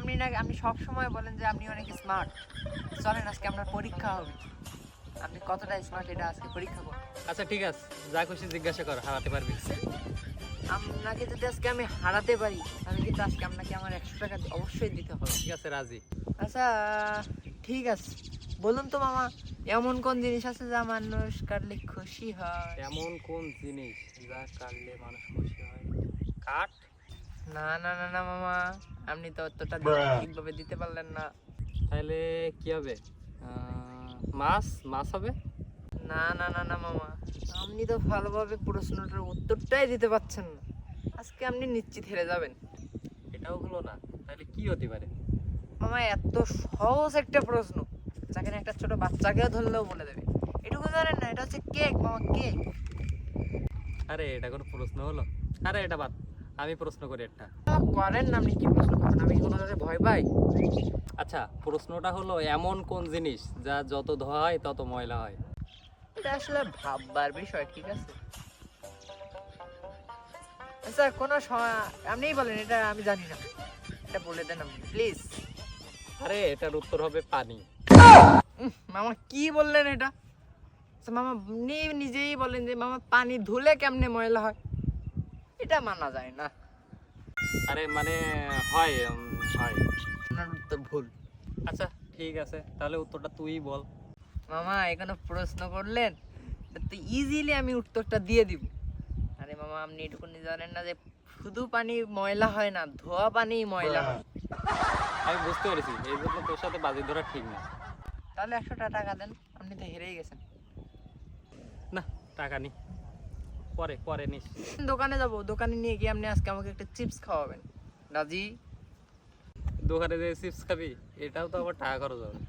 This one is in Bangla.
আপনি সব সময় বলেন যে আপনি অনেক স্মার্ট। চলেন আজকে আপনার পরীক্ষা হবে, আপনি কতটা স্মার্ট এটা আজকে পরীক্ষা করুন। আচ্ছা ঠিক আছে, যা খুশি জিজ্ঞাসা কর, হারাতে পারবি? আপনাকে যদি আজকে আমি হারাতে পারি তাহলে কিন্তু আজকে আপনাকে আমার 100 টাকা অবশ্যই দিতে হবে। ঠিক আছে, রাজি। আচ্ছা ঠিক আছে, বলুন তো মামা, এমন কোন জিনিস আছে যা মানুষ কাটলে খুশি হয়? এমন কোন জিনিস যা কাটলে মানুষ খুশি হয়? কাঠ? না না না না মামা, আপনি তো অতটা ঠিকভাবে দিতে পারলেন না। তাহলে কি হবে? মাছ? মাছ হবে? না না না না মামা, আপনি তো ভালোভাবে প্রশ্নটার উত্তরটাই দিতে পারছেন না। আজকে আপনি নিশ্চিত হেরে যাবেন। এটাও হলো না, তাহলে কি হতে পারে? মামা এত সহজ একটা প্রশ্ন, যাকে একটা ছোট বাচ্চাকেও ধরলেও বলে দেবে। এটুকু জানেন না, এটা হচ্ছে কেক মামা, কেক। আরে এটা কোনো প্রশ্ন হলো? আরে এটা বাদ, আমি প্রশ্ন করি একটা। করেন না, আপনি কি প্রশ্ন করবেন? আমি কি কোনো জায়গায় ভয় পাই? আচ্ছা, প্রশ্নটা হলো এমন কোন জিনিস যা যত ধোয়া হয় তত ময়লা হয়? এটা আসলে ভাববার বিষয়, ঠিক আছে? আচ্ছা কোনো সময় আপনিই বলেন, এটা আমি জানি না, এটা বলে দেন আপনি প্লিজ। আরে এটার উত্তর হবে পানি। মামা কি বললেন এটা? আচ্ছা মামা আপনি নিজেই বলেন যে মামা পানি ধুলে কেমনে ময়লা হয়, এটা মানা যায় না। আরে মানে হয়, হয়। আপনার উত্তর ভুল। আচ্ছা ঠিক আছে, তাহলে উত্তরটা তুই বল। মামা এখানে প্রশ্ন করলেন, এটা তো ইজিলি আমি উত্তরটা দিয়ে দিব। আরে মামা আপনি এটুকুনি জানেন না যে শুধু পানি ময়লা হয় না, ধোয়া পানি ময়লা হয়। আমি বুঝতে পেরেছি, এই জন্য তোর সাথে বাজি ধরা ঠিক না। তাহলে 100 টাকা দেন, আপনি তো হেরেই গেছেন। না, টাকা নি, পরে পরে নিস। দোকানে যাব, দোকানে নিয়ে গিয়ে আপনি আজকে আমাকে একটা চিপস খাওয়াবেন, রাজি? দোকানে যে চিপস খাবি, এটাও তো আবার টাকা খরচ হবে।